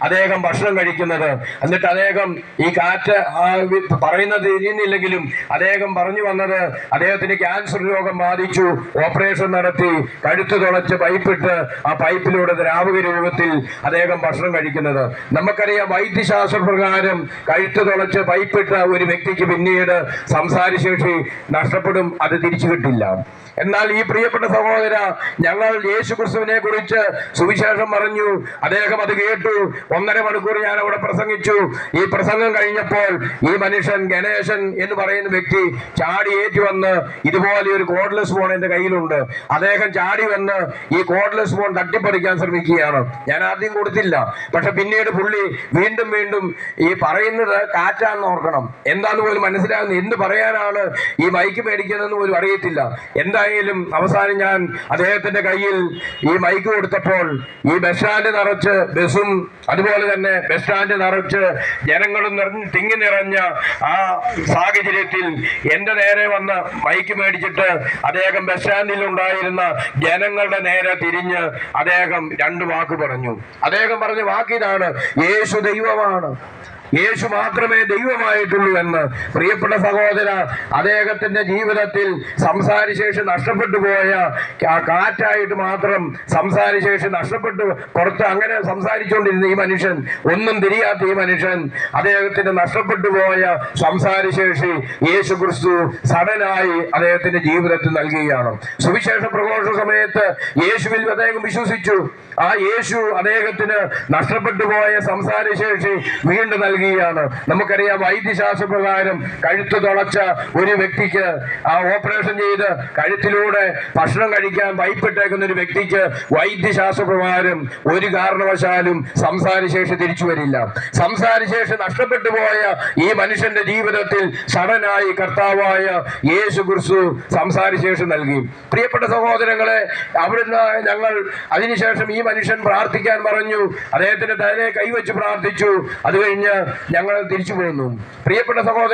അദ്ദേഹം ഭക്ഷണം കഴിക്കുന്നത്. എന്നിട്ട് അദ്ദേഹം ഈ കാറ്റ് പറയുന്നത് തിരിയുന്നില്ലെങ്കിലും അദ്ദേഹം പറഞ്ഞു വന്നത് അദ്ദേഹത്തിന് ക്യാൻസർ രോഗം ബാധിച്ചു, ഓപ്പറേഷൻ നടത്തി, കഴുത്ത് തുളച്ച് പൈപ്പിട്ട് ആ പൈപ്പിലൂടെ ദ്രാവക രൂപത്തിൽ അദ്ദേഹം ഭക്ഷണം കഴിക്കുന്നത്. നമുക്കറിയാം വൈദ്യശാസ്ത്ര പ്രകാരം കഴുത്ത് തുളച്ച് പൈപ്പിട്ട ഒരു വ്യക്തിക്ക് പിന്നീട് സംസാരശേഷി നഷ്ടപ്പെടും, അത് തിരിച്ചു കിട്ടില്ല. എന്നാൽ ഈ പ്രിയപ്പെട്ട സഹോദര, ഞങ്ങൾ യേശു ക്രിസ്തുവിനെ കുറിച്ച് സുവിശേഷം പറഞ്ഞു, അദ്ദേഹം അത് കേട്ടു. 1.5 മണിക്കൂർ ഞാൻ അവിടെ പ്രസംഗിച്ചു. ഈ പ്രസംഗം കഴിഞ്ഞപ്പോൾ ഈ മനുഷ്യൻ ഗണേശൻ എന്ന് പറയുന്ന വ്യക്തി ചാടി ഏറ്റുവന്ന്, ഇതുപോലെ ഒരു കോഡ്ലെസ് ഫോൺ എന്റെ കയ്യിലുണ്ട്, അദ്ദേഹം ചാടി വന്ന് ഈ കോഡ്ലെസ് ഫോൺ തട്ടിപ്പറിക്കാൻ ശ്രമിക്കുകയാണ്. ഞാൻ ആദ്യം കൊടുത്തില്ല, പക്ഷെ പിന്നീട് പുള്ളി വീണ്ടും വീണ്ടും ഈ പറയുന്നത് കാറ്റാന്ന് ഓർക്കണം, എന്താന്ന് പോലും മനസ്സിലാകുന്നു, എന്ത് പറയാനാണ് ഈ മൈക്ക് മേടിക്കുന്നതെന്ന് പോലും അറിയത്തില്ല. എന്തായാലും അവസാനം ഞാൻ അദ്ദേഹത്തിന്റെ കയ്യിൽ ഈ മൈക്ക് കൊടുത്തപ്പോൾ ഈ ബസ് സ്റ്റാൻഡ് നിറച്ച് ബസ്സും അതുപോലെ തന്നെ ബസ് സ്റ്റാൻഡ് നിറച്ച് ജനങ്ങളും തിങ്ങി നിറഞ്ഞ ആ സാഹചര്യത്തിൽ എന്റെ നേരെ വന്ന് മൈക്ക് മേടിച്ചിട്ട് അദ്ദേഹം ബസ് സ്റ്റാൻഡിൽ ഉണ്ടായിരുന്ന ജനങ്ങളുടെ നേരെ തിരിഞ്ഞ് അദ്ദേഹം 2 വാക്ക് പറഞ്ഞു. അദ്ദേഹം പറഞ്ഞ വാക്കിതാണ്, യേശു ദൈവമാണ്, യേശു മാത്രമേ ദൈവമായിട്ടുള്ളൂ എന്ന്. പ്രിയപ്പെട്ട സഹോദര, അദ്ദേഹത്തിന്റെ ജീവിതത്തിൽ സംസാരശേഷി നഷ്ടപ്പെട്ടു പോയ കാറ്റായിട്ട് മാത്രം സംസാരശേഷി നഷ്ടപ്പെട്ടു പുറത്ത് അങ്ങനെ സംസാരിച്ചുകൊണ്ടിരുന്ന ഈ മനുഷ്യൻ, ഒന്നും തിരിയാത്ത ഈ മനുഷ്യൻ, അദ്ദേഹത്തിന് നഷ്ടപ്പെട്ടു പോയ സംസാരശേഷി യേശു ക്രിസ്തു സഡനായി അദ്ദേഹത്തിന്റെ ജീവിതത്തിൽ നൽകുകയാണ്. സുവിശേഷ പ്രഘോഷ സമയത്ത് യേശുവിൽ അദ്ദേഹം വിശ്വസിച്ചു. ആ യേശു അദ്ദേഹത്തിന് നഷ്ടപ്പെട്ടു പോയ സംസാരശേഷി വീണ്ടും നൽകുകയാണ്. നമുക്കറിയാം വൈദ്യശാസ്ത്ര പ്രകാരം കഴുത്ത് തുളച്ച ഒരു വ്യക്തിക്ക് ആ ഓപ്പറേഷൻ ചെയ്ത് കഴുത്തിലൂടെ ഭക്ഷണം കഴിക്കാൻ പൈപ്പിട്ടേക്കുന്ന ഒരു വ്യക്തിക്ക് വൈദ്യശാസ്ത്ര പ്രകാരം ഒരു കാരണവശാലും സംസാരശേഷി തിരിച്ചു വരില്ല. സംസാരശേഷി നഷ്ടപ്പെട്ടു പോയ ഈ മനുഷ്യന്റെ ജീവിതത്തിൽ സഡനായി കർത്താവായ യേശു ക്രിസ്തു സംസാരശേഷി നൽകി. പ്രിയപ്പെട്ട സഹോദരങ്ങളെ, അവിടുന്ന് ഞങ്ങൾ അതിനുശേഷം ഈ മനുഷ്യൻ പ്രാർത്ഥിക്കാൻ പറഞ്ഞു, അദ്ദേഹത്തിന്റെ തലയെ കൈവച്ച് പ്രാർത്ഥിച്ചു. അത് കഴിഞ്ഞ് ഞങ്ങൾ തിരിച്ചു പോന്നു. പ്രിയപ്പെട്ട സഹോദരൻ,